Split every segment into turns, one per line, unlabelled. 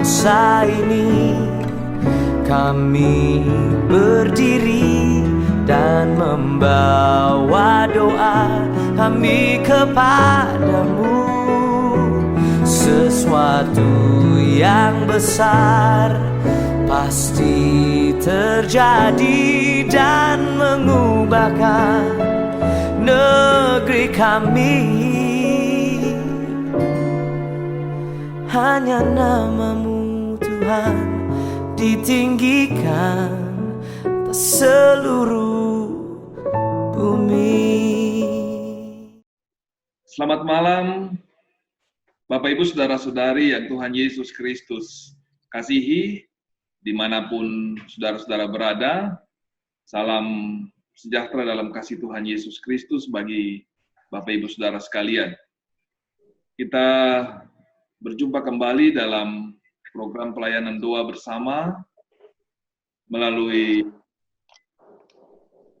bangsa ini, kami berdiri dan membawa doa kami kepadamu. Sesuatu yang besar pasti terjadi dan mengubahkan negeri kami. Hanya namamu Tuhan ditinggikan atas seluruh bumi.
Selamat malam Bapak Ibu Saudara-saudari yang Tuhan Yesus Kristus kasihi dimanapun saudara-saudara berada. Salam sejahtera dalam kasih Tuhan Yesus Kristus bagi Bapak Ibu Saudara sekalian. Kita berjumpa kembali dalam program pelayanan doa bersama melalui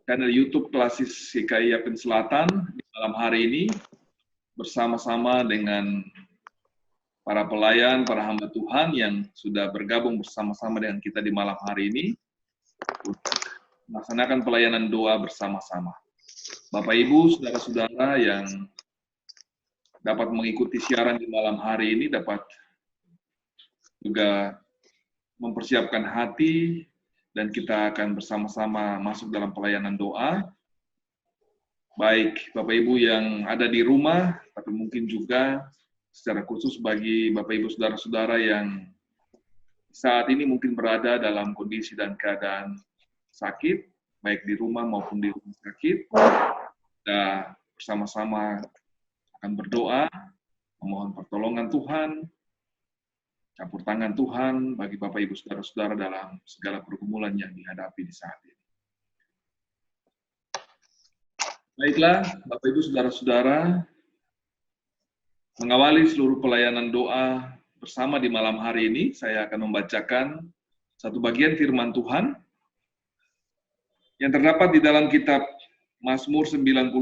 channel YouTube Klasis GKI Yapen Selatan di malam hari ini bersama-sama dengan para pelayan, para hamba Tuhan yang sudah bergabung bersama-sama dengan kita di malam hari ini untuk melaksanakan pelayanan doa bersama-sama. Bapak Ibu, saudara-saudara yang dapat mengikuti siaran di malam hari ini dapat juga mempersiapkan hati dan kita akan bersama-sama masuk dalam pelayanan doa. Baik Bapak Ibu yang ada di rumah, tapi mungkin juga secara khusus bagi Bapak Ibu saudara-saudara yang saat ini mungkin berada dalam kondisi dan keadaan sakit, baik di rumah maupun di rumah sakit. Kita bersama-sama akan berdoa, memohon pertolongan Tuhan, campur tangan Tuhan bagi Bapak Ibu saudara-saudara dalam segala pergumulan yang dihadapi di saat ini. Baiklah, Bapak Ibu saudara-saudara, mengawali seluruh pelayanan doa bersama di malam hari ini, saya akan membacakan satu bagian firman Tuhan yang terdapat di dalam kitab Mazmur 91,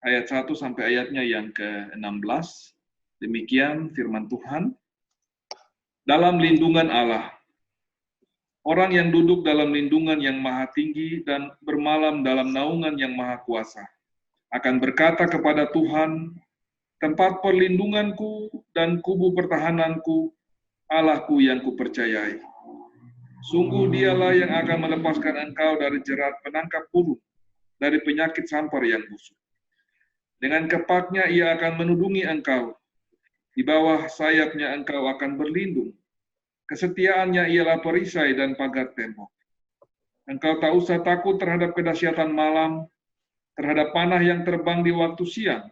ayat 1 sampai ayatnya yang ke-16. Demikian firman Tuhan. Dalam lindungan Allah, orang yang duduk dalam lindungan yang maha tinggi dan bermalam dalam naungan yang maha kuasa, akan berkata kepada Tuhan, tempat perlindunganku dan kubu pertahananku, Allahku yang kupercayai. Sungguh dialah yang akan melepaskan engkau dari jerat penangkap burung, dari penyakit sampar yang busuk. Dengan kepaknya ia akan menudungi engkau, di bawah sayapnya engkau akan berlindung. Kesetiaannya ialah perisai dan pagar tembok. Engkau tak usah takut terhadap kedahsyatan malam, terhadap panah yang terbang di waktu siang,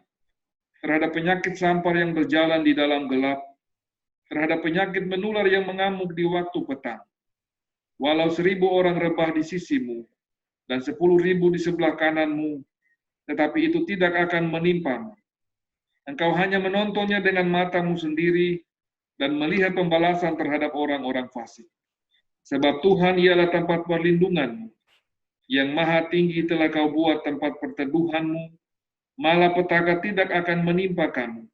terhadap penyakit sampar yang berjalan di dalam gelap, terhadap penyakit menular yang mengamuk di waktu petang. Walau 1.000 orang rebah di sisimu, dan 10.000 di sebelah kananmu, tetapi itu tidak akan menimpamu. Engkau hanya menontonnya dengan matamu sendiri, dan melihat pembalasan terhadap orang-orang fasik. Sebab Tuhan ialah tempat perlindunganmu, yang maha tinggi telah kau buat tempat perteduhanmu, malapetaka tidak akan menimpa kamu,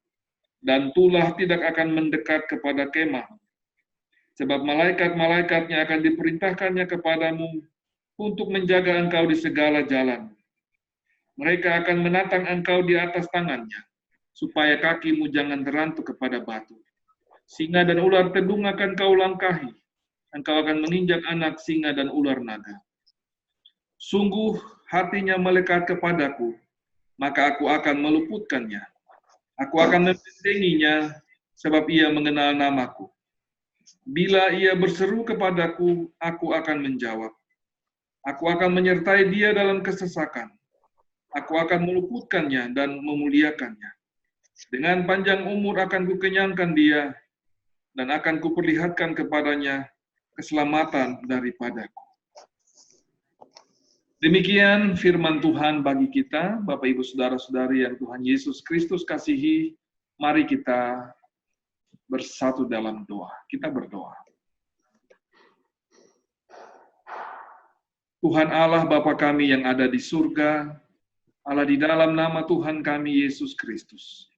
dan tulah tidak akan mendekat kepada kemah. Sebab malaikat-malaikatnya akan diperintahkannya kepadamu untuk menjaga engkau di segala jalan. Mereka akan menatang engkau di atas tangannya, supaya kakimu jangan terantuk kepada batu. Singa dan ular tedung akan kau langkahi, engkau akan menginjak anak singa dan ular naga. Sungguh hatinya melekat kepadaku, maka aku akan meluputkannya. Aku akan membentenginya, sebab ia mengenal namaku. Bila ia berseru kepadaku, aku akan menjawab. Aku akan menyertai dia dalam kesesakan. Aku akan meluputkannya dan memuliakannya. Dengan panjang umur akan kukenyangkan dia, dan akan kuperlihatkan kepadanya keselamatan daripadaku. Demikian firman Tuhan bagi kita, Bapak Ibu Saudara-saudari yang Tuhan Yesus Kristus kasihi, mari kita bersatu dalam doa. Kita berdoa. Tuhan Allah Bapa kami yang ada di surga, Allah di dalam nama Tuhan kami Yesus Kristus.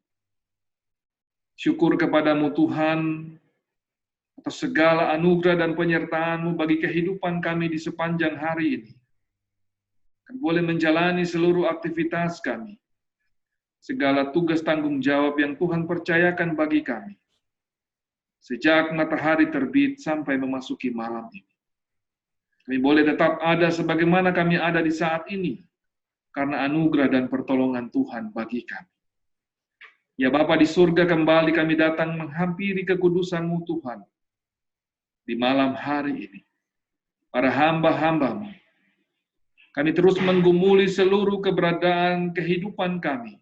Syukur kepadamu Tuhan, atas segala anugerah dan penyertaan-Mu bagi kehidupan kami di sepanjang hari ini. Kami boleh menjalani seluruh aktivitas kami, segala tugas tanggung jawab yang Tuhan percayakan bagi kami, sejak matahari terbit sampai memasuki malam ini. Kami boleh tetap ada sebagaimana kami ada di saat ini, karena anugerah dan pertolongan Tuhan bagi kami. Ya Bapa di surga, kembali kami datang menghampiri kekudusan-Mu Tuhan, di malam hari ini. Para hamba-hamba-Mu, kami terus menggumuli seluruh keberadaan kehidupan kami,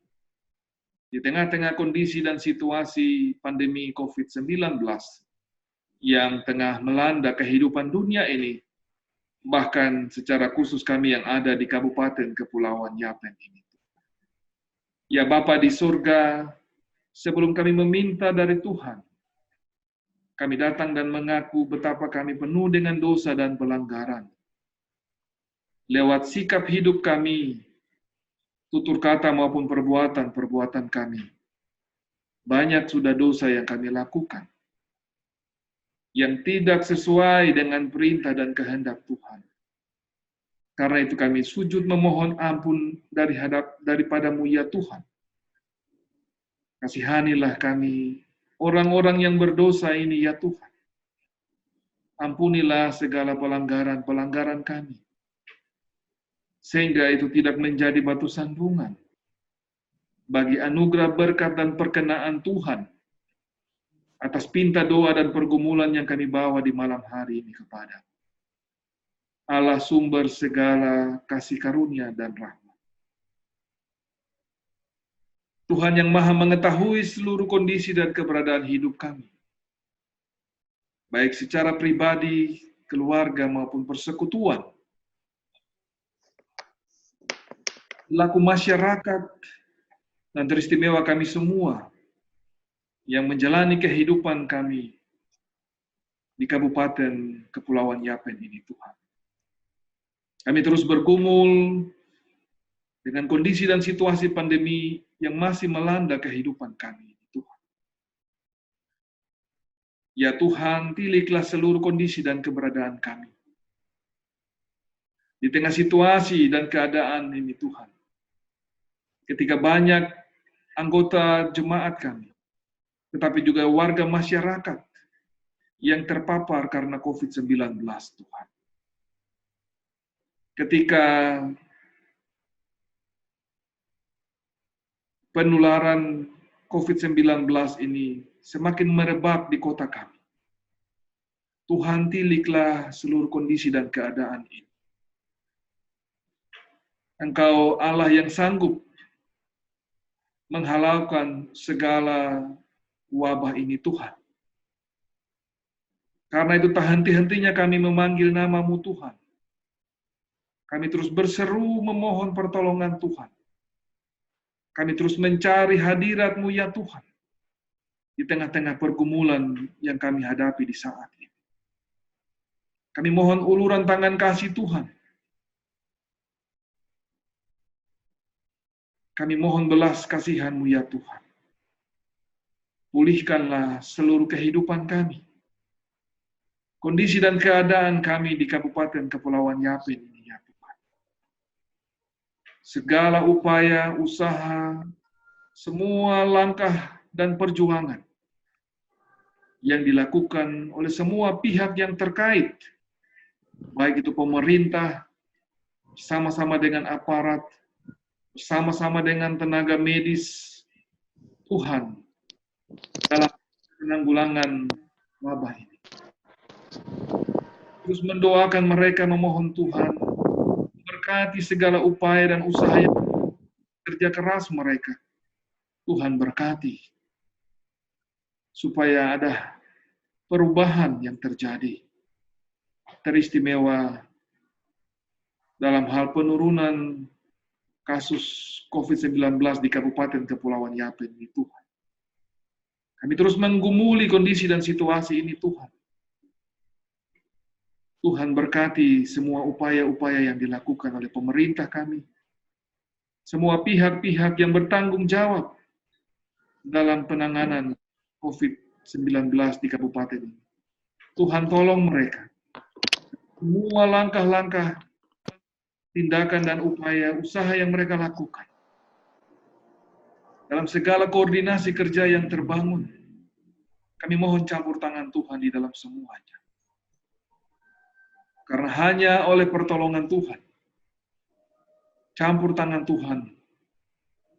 di tengah-tengah kondisi dan situasi pandemi COVID-19 yang tengah melanda kehidupan dunia ini, bahkan secara khusus kami yang ada di Kabupaten Kepulauan Yapen ini. Ya Bapa di surga, sebelum kami meminta dari Tuhan, kami datang dan mengaku betapa kami penuh dengan dosa dan pelanggaran. Lewat sikap hidup kami, tutur kata maupun perbuatan-perbuatan kami, banyak sudah dosa yang kami lakukan, yang tidak sesuai dengan perintah dan kehendak Tuhan. Karena itu kami sujud memohon ampun daripada-Mu ya Tuhan. Kasihanilah kami, orang-orang yang berdosa ini ya Tuhan. Ampunilah segala pelanggaran-pelanggaran kami, sehingga itu tidak menjadi batu sandungan bagi anugerah berkat dan perkenaan Tuhan atas pinta doa dan pergumulan yang kami bawa di malam hari ini kepada Allah, sumber segala kasih karunia dan rahmat. Tuhan yang maha mengetahui seluruh kondisi dan keberadaan hidup kami, baik secara pribadi, keluarga, maupun persekutuan, laku masyarakat, dan teristimewa kami semua yang menjalani kehidupan kami di Kabupaten Kepulauan Yapen ini, Tuhan. Kami terus bergumul dengan kondisi dan situasi pandemi yang masih melanda kehidupan kami, Tuhan. Ya Tuhan, tiliklah seluruh kondisi dan keberadaan kami. Di tengah situasi dan keadaan ini, Tuhan, ketika banyak anggota jemaat kami, tetapi juga warga masyarakat yang terpapar karena COVID-19, Tuhan. Ketika penularan COVID-19 ini semakin merebak di kota kami, Tuhan, tiliklah seluruh kondisi dan keadaan ini. Engkau Allah yang sanggup menghalalkan segala wabah ini, Tuhan. Karena itu tak henti-hentinya kami memanggil nama-Mu, Tuhan. Kami terus berseru memohon pertolongan Tuhan. Kami terus mencari hadirat-Mu ya Tuhan, di tengah-tengah pergumulan yang kami hadapi di saat ini. Kami mohon uluran tangan kasih Tuhan. Kami mohon belas kasihan-Mu ya Tuhan. Pulihkanlah seluruh kehidupan kami, kondisi dan keadaan kami di Kabupaten Kepulauan Yapen ini ya Tuhan. Segala upaya, usaha, semua langkah dan perjuangan yang dilakukan oleh semua pihak yang terkait, baik itu pemerintah, sama-sama dengan aparat, bersama-sama dengan tenaga medis, Tuhan, dalam penanggulangan wabah ini. Terus mendoakan mereka, memohon Tuhan, berkati segala upaya dan usaha yang kerja keras mereka. Tuhan berkati, supaya ada perubahan yang terjadi, teristimewa dalam hal penurunan kasus COVID-19 di Kabupaten Kepulauan Yapen ini, Tuhan. Kami terus menggumuli kondisi dan situasi ini, Tuhan. Tuhan berkati semua upaya-upaya yang dilakukan oleh pemerintah kami, semua pihak-pihak yang bertanggung jawab dalam penanganan COVID-19 di kabupaten ini. Tuhan tolong mereka. Semua langkah-langkah, tindakan dan upaya usaha yang mereka lakukan. Dalam segala koordinasi kerja yang terbangun, kami mohon campur tangan Tuhan di dalam semuanya. Karena hanya oleh pertolongan Tuhan, campur tangan Tuhan,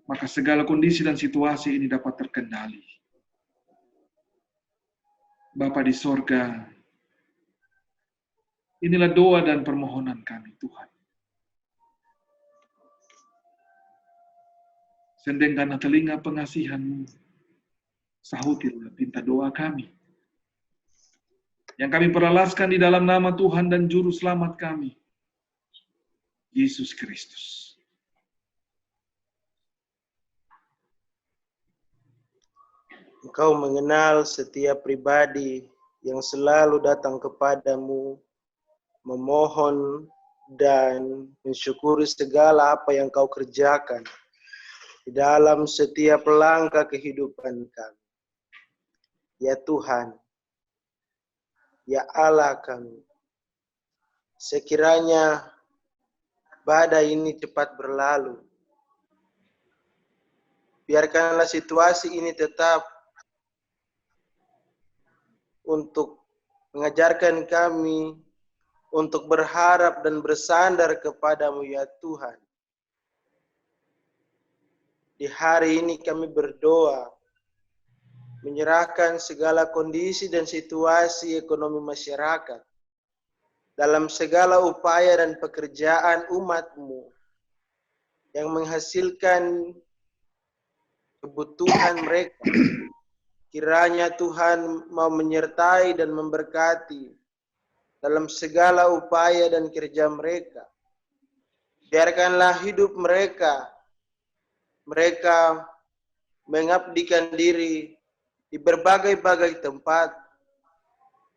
maka segala kondisi dan situasi ini dapat terkendali. Bapa di sorga, inilah doa dan permohonan kami, Tuhan. Sendengkanlah telinga pengasihan-Mu, sahutilah pinta doa kami. Yang kami peralaskan di dalam nama Tuhan dan Juru Selamat kami, Yesus Kristus.
Engkau mengenal setiap pribadi yang selalu datang kepadamu, memohon dan mensyukuri segala apa yang kau kerjakan di dalam setiap langkah kehidupan kami. Ya Tuhan, ya Allah kami, sekiranya badai ini cepat berlalu. Biarkanlah situasi ini tetap untuk mengajarkan kami untuk berharap dan bersandar kepadamu ya Tuhan. Di hari ini kami berdoa, menyerahkan segala kondisi dan situasi ekonomi masyarakat dalam segala upaya dan pekerjaan umat-Mu yang menghasilkan kebutuhan mereka. Kiranya Tuhan mau menyertai dan memberkati dalam segala upaya dan kerja mereka. Biarkanlah hidup mereka mengabdikan diri di berbagai-bagai tempat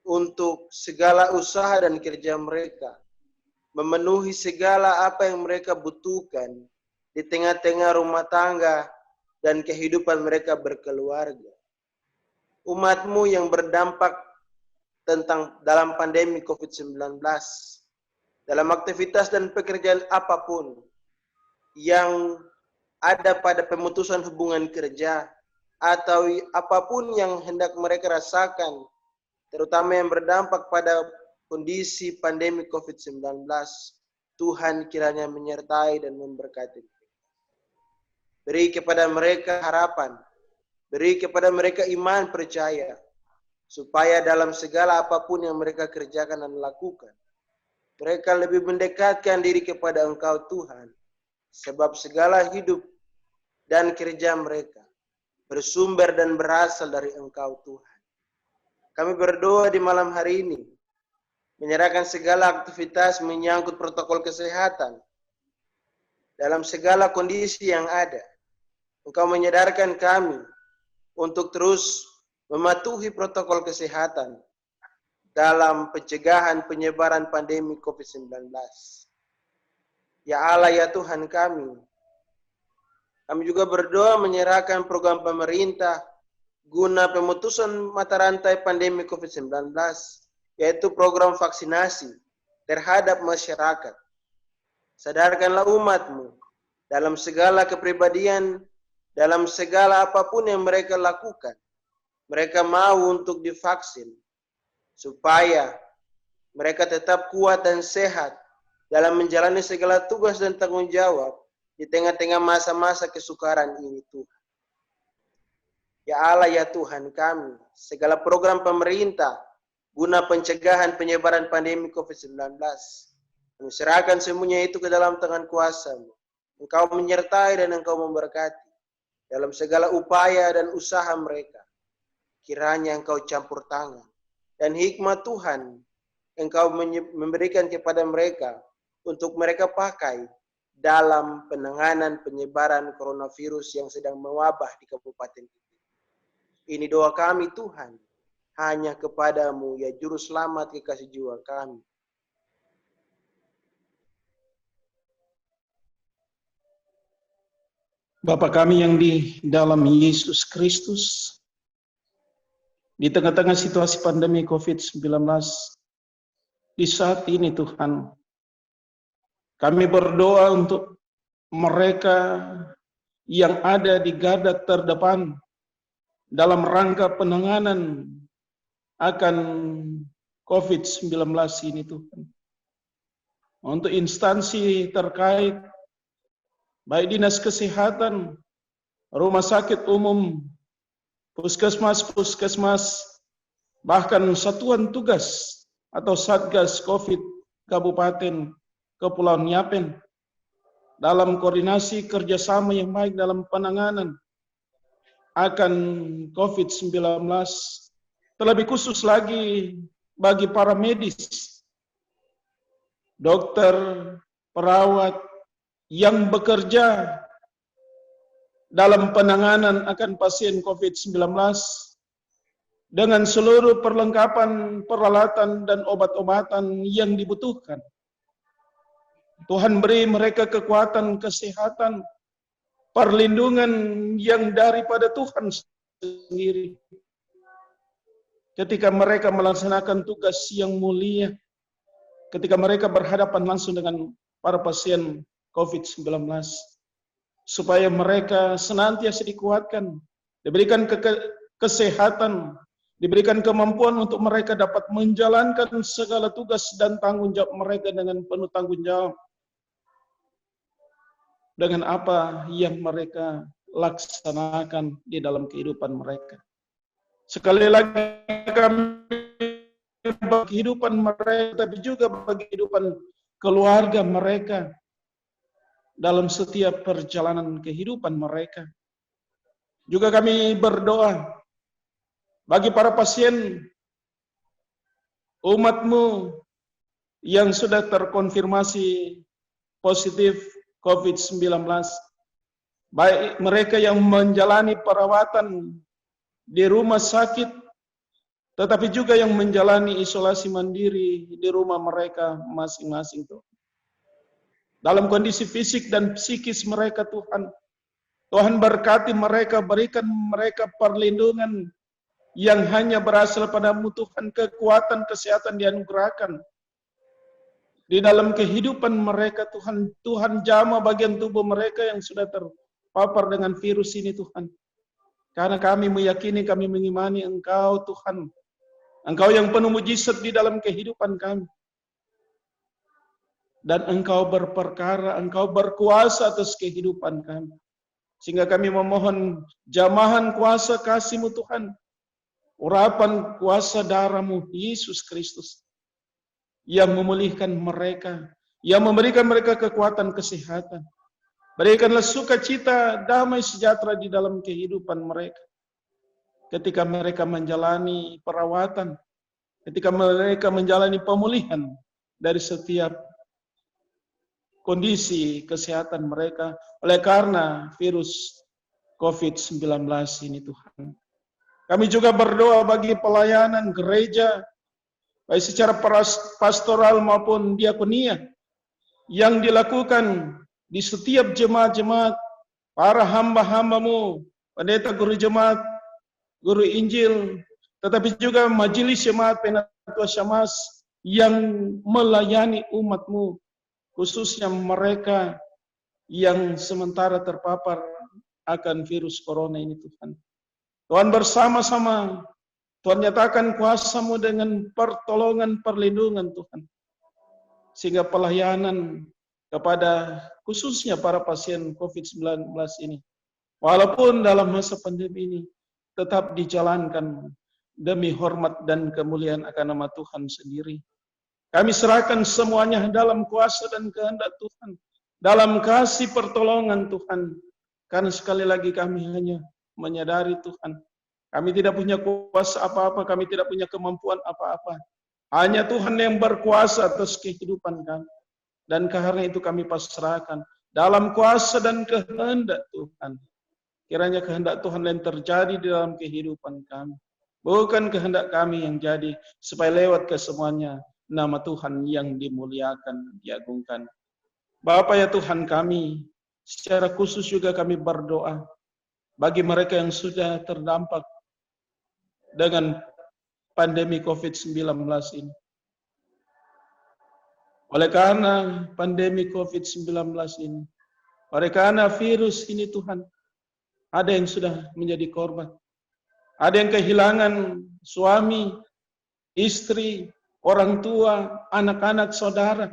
untuk segala usaha dan kerja mereka, memenuhi segala apa yang mereka butuhkan di tengah-tengah rumah tangga dan kehidupan mereka berkeluarga. Umat-Mu yang berdampak dalam pandemi COVID-19, dalam aktivitas dan pekerjaan apapun yang ada pada pemutusan hubungan kerja, atau apapun yang hendak mereka rasakan, terutama yang berdampak pada kondisi pandemi COVID-19, Tuhan kiranya menyertai dan memberkati. Beri kepada mereka harapan, beri kepada mereka iman percaya, supaya dalam segala apapun yang mereka kerjakan dan lakukan, mereka lebih mendekatkan diri kepada Engkau Tuhan, sebab segala hidup dan kerja mereka bersumber dan berasal dari Engkau Tuhan. Kami berdoa di malam hari ini, menyerahkan segala aktivitas menyangkut protokol kesehatan dalam segala kondisi yang ada. Engkau menyadarkan kami untuk terus mematuhi protokol kesehatan dalam pencegahan penyebaran pandemi COVID-19. Ya Allah, ya Tuhan kami juga berdoa menyerahkan program pemerintah guna pemutusan mata rantai pandemi COVID-19, yaitu program vaksinasi terhadap masyarakat. Sadarkanlah umat-Mu dalam segala kepribadian, dalam segala apapun yang mereka lakukan. Mereka mau untuk divaksin, supaya mereka tetap kuat dan sehat dalam menjalani segala tugas dan tanggung jawab di tengah-tengah masa-masa kesukaran ini, Tuhan. Ya Allah, ya Tuhan kami, segala program pemerintah guna pencegahan penyebaran pandemi COVID-19, kami serahkan semuanya itu ke dalam tangan kuasa-Mu. Engkau menyertai dan Engkau memberkati dalam segala upaya dan usaha mereka. Kiranya Engkau campur tangan dan hikmat Tuhan Engkau memberikan kepada mereka untuk mereka pakai dalam penanganan penyebaran coronavirus yang sedang mewabah di kabupaten ini. Ini doa kami Tuhan, hanya kepadamu ya Juru Selamat kekasih jiwa kami.
Bapa kami yang di dalam Yesus Kristus, di tengah-tengah situasi pandemi COVID-19 di saat ini Tuhan, kami berdoa untuk mereka yang ada di garda terdepan dalam rangka penanganan akan COVID-19 ini Tuhan. Untuk instansi terkait, baik dinas kesehatan, rumah sakit umum, puskesmas, bahkan satuan tugas atau Satgas COVID Kabupaten Kepulauan Yapen, dalam koordinasi kerjasama yang baik dalam penanganan akan COVID-19, terlebih khusus lagi bagi para medis, dokter, perawat yang bekerja dalam penanganan akan pasien COVID-19 dengan seluruh perlengkapan, peralatan, dan obat-obatan yang dibutuhkan. Tuhan beri mereka kekuatan, kesehatan, perlindungan yang daripada Tuhan sendiri. Ketika mereka melaksanakan tugas yang mulia, ketika mereka berhadapan langsung dengan para pasien COVID-19, supaya mereka senantiasa dikuatkan, diberikan kesehatan, diberikan kemampuan untuk mereka dapat menjalankan segala tugas dan tanggung jawab mereka dengan penuh tanggung jawab, dengan apa yang mereka laksanakan di dalam kehidupan mereka. Sekali lagi kami bagi kehidupan mereka, tapi juga bagi kehidupan keluarga mereka dalam setiap perjalanan kehidupan mereka. Juga kami berdoa bagi para pasien umat-Mu yang sudah terkonfirmasi positif COVID-19, baik mereka yang menjalani perawatan di rumah sakit, tetapi juga yang menjalani isolasi mandiri di rumah mereka masing-masing. Dalam kondisi fisik dan psikis mereka Tuhan, Tuhan berkati mereka, berikan mereka perlindungan yang hanya berasal pada-Mu Tuhan, kekuatan, kesehatan dianugerahkan di dalam kehidupan mereka Tuhan. Tuhan jamah bagian tubuh mereka yang sudah terpapar dengan virus ini Tuhan. Karena kami meyakini, kami mengimani Engkau Tuhan, Engkau yang penuh mujizat di dalam kehidupan kami. Dan Engkau berperkara, Engkau berkuasa atas kehidupan kami. Sehingga kami memohon jamahan kuasa kasih-Mu Tuhan, urapan kuasa darah-Mu Yesus Kristus, yang memulihkan mereka, yang memberikan mereka kekuatan kesehatan. Berikanlah sukacita, damai sejahtera di dalam kehidupan mereka. Ketika mereka menjalani perawatan, ketika mereka menjalani pemulihan dari setiap kondisi kesehatan mereka oleh karena virus COVID-19 ini Tuhan. Kami juga berdoa bagi pelayanan gereja, baik secara pastoral maupun diakonia, yang dilakukan di setiap jemaat-jemaat, para hamba-hamba-Mu, pendeta, guru jemaat, guru Injil, tetapi juga majelis jemaat Penatua Syamas yang melayani umat-Mu, khususnya mereka yang sementara terpapar akan virus corona ini Tuhan. Tuhan bersama-sama, Tuhan nyatakan kuasa-Mu dengan pertolongan, perlindungan Tuhan. Sehingga pelayanan kepada khususnya para pasien COVID-19 ini, walaupun dalam masa pandemi ini, tetap dijalankan demi hormat dan kemuliaan akan nama Tuhan sendiri. Kami serahkan semuanya dalam kuasa dan kehendak Tuhan, dalam kasih pertolongan Tuhan. Karena sekali lagi kami hanya menyadari Tuhan, kami tidak punya kuasa apa-apa, kami tidak punya kemampuan apa-apa. Hanya Tuhan yang berkuasa atas kehidupan kami. Dan karena itu kami pasrahkan dalam kuasa dan kehendak Tuhan. Kiranya kehendak Tuhan yang terjadi di dalam kehidupan kami. Bukan kehendak kami yang jadi, supaya lewat kesemuanya nama Tuhan yang dimuliakan, diagungkan. Bapa ya Tuhan kami, secara khusus juga kami berdoa bagi mereka yang sudah terdampak dengan pandemi COVID-19 ini. Oleh karena pandemi COVID-19 ini, oleh karena virus ini Tuhan, ada yang sudah menjadi korban. Ada yang kehilangan suami, istri, orang tua, anak-anak, saudara.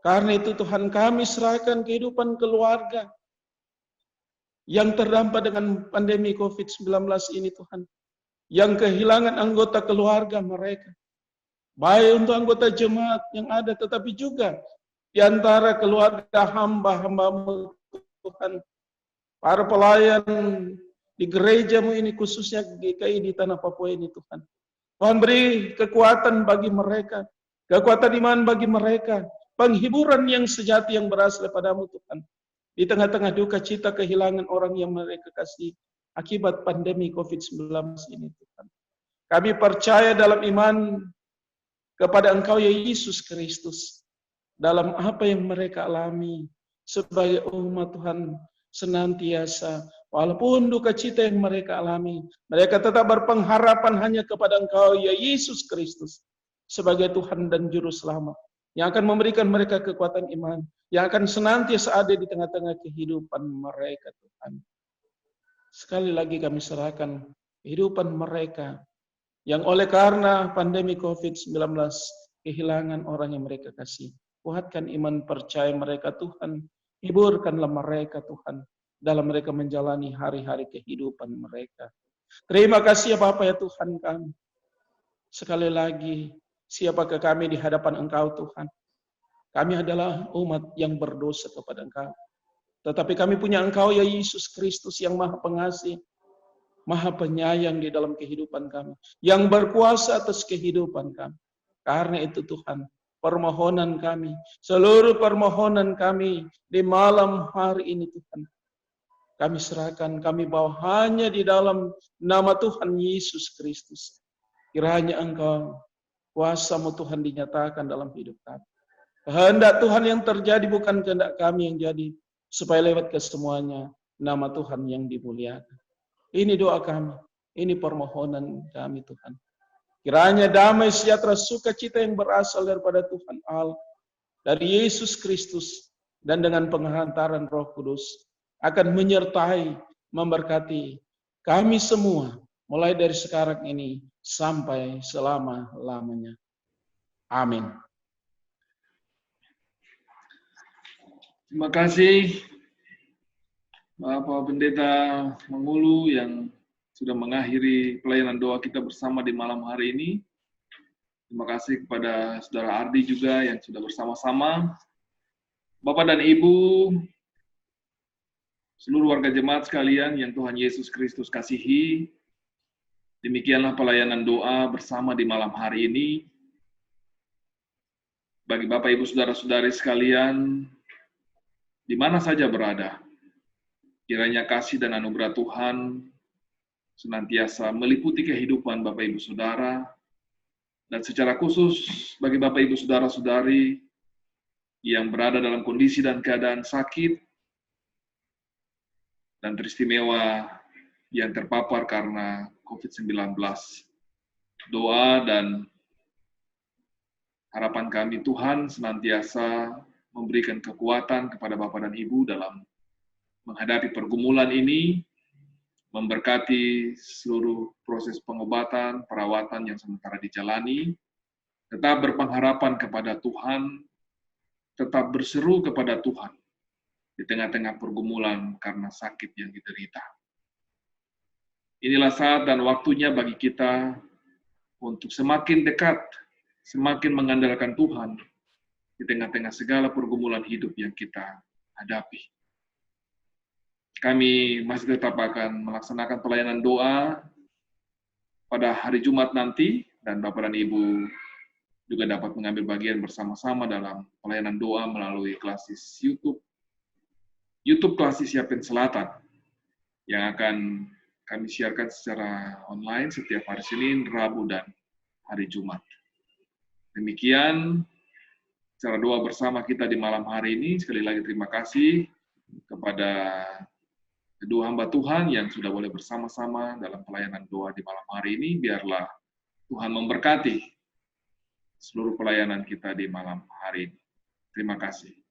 Karena itu Tuhan, kami serahkan kehidupan keluarga yang terdampak dengan pandemi COVID-19 ini Tuhan. Yang kehilangan anggota keluarga mereka. Baik untuk anggota jemaat yang ada, tetapi juga di antara keluarga hamba-hamba-Mu Tuhan. Para pelayan di gereja-Mu ini, khususnya GKI di Tanah Papua ini Tuhan. Tuhan beri kekuatan bagi mereka. Kekuatan iman bagi mereka. Penghiburan yang sejati yang berasal daripada-Mu Tuhan. Di tengah-tengah duka cita kehilangan orang yang mereka kasih akibat pandemi COVID-19 ini Tuhan. Kami percaya dalam iman kepada Engkau ya Yesus Kristus. Dalam apa yang mereka alami sebagai umat Tuhan senantiasa. Walaupun duka cita yang mereka alami, mereka tetap berpengharapan hanya kepada Engkau ya Yesus Kristus. Sebagai Tuhan dan Juru Selamat. Yang akan memberikan mereka kekuatan iman. Yang akan senantiasa ada di tengah-tengah kehidupan mereka Tuhan. Sekali lagi kami serahkan kehidupan mereka yang oleh karena pandemi COVID-19 kehilangan orang yang mereka kasih. Kuatkan iman percaya mereka Tuhan. Hiburkanlah mereka Tuhan dalam mereka menjalani hari-hari kehidupan mereka. Terima kasih ya Bapa ya Tuhan kami. Sekali lagi, siapakah kami di hadapan Engkau Tuhan? Kami adalah umat yang berdosa kepada Engkau. Tetapi kami punya Engkau ya Yesus Kristus yang Maha Pengasih, Maha Penyayang di dalam kehidupan kami, yang berkuasa atas kehidupan kami. Karena itu Tuhan, permohonan kami, seluruh permohonan kami di malam hari ini Tuhan, kami serahkan, kami bawa hanya di dalam nama Tuhan Yesus Kristus. Kiranya Engkau, kuasa-Mu Tuhan dinyatakan dalam hidup kami. Kehendak Tuhan yang terjadi bukan kehendak kami yang jadi, supaya lewat kesemuanya nama Tuhan yang dimuliakan. Ini doa kami, ini permohonan kami Tuhan. Kiranya damai sejahtera sukacita yang berasal daripada Tuhan Allah, dari Yesus Kristus, dan dengan penghantaran Roh Kudus, akan menyertai, memberkati kami semua, mulai dari sekarang ini, sampai selama-lamanya. Amin.
Terima kasih Bapak Pendeta Mangulu yang sudah mengakhiri pelayanan doa kita bersama di malam hari ini. Terima kasih kepada Saudara Ardi juga yang sudah bersama-sama. Bapak dan Ibu, seluruh warga jemaat sekalian yang Tuhan Yesus Kristus kasihi, demikianlah pelayanan doa bersama di malam hari ini. Bagi Bapak, Ibu, Saudara-saudari sekalian, di mana saja berada, kiranya kasih dan anugerah Tuhan senantiasa meliputi kehidupan Bapak Ibu Saudara, dan secara khusus bagi Bapak Ibu Saudara-saudari yang berada dalam kondisi dan keadaan sakit dan teristimewa yang terpapar karena COVID-19. Doa dan harapan kami Tuhan senantiasa memberikan kekuatan kepada Bapak dan Ibu dalam menghadapi pergumulan ini, memberkati seluruh proses pengobatan, perawatan yang sementara dijalani, tetap berpengharapan kepada Tuhan, tetap berseru kepada Tuhan di tengah-tengah pergumulan karena sakit yang diderita. Inilah saat dan waktunya bagi kita untuk semakin dekat, semakin mengandalkan Tuhan di tengah-tengah segala pergumulan hidup yang kita hadapi. Kami masih tetap akan melaksanakan pelayanan doa pada hari Jumat nanti, dan Bapak dan Ibu juga dapat mengambil bagian bersama-sama dalam pelayanan doa melalui klasis YouTube klasis Yapen Selatan, yang akan kami siarkan secara online setiap hari Senin, Rabu, dan hari Jumat. Demikian cara doa bersama kita di malam hari ini. Sekali lagi terima kasih kepada kedua hamba Tuhan yang sudah boleh bersama-sama dalam pelayanan doa di malam hari ini. Biarlah Tuhan memberkati seluruh pelayanan kita di malam hari ini. Terima kasih.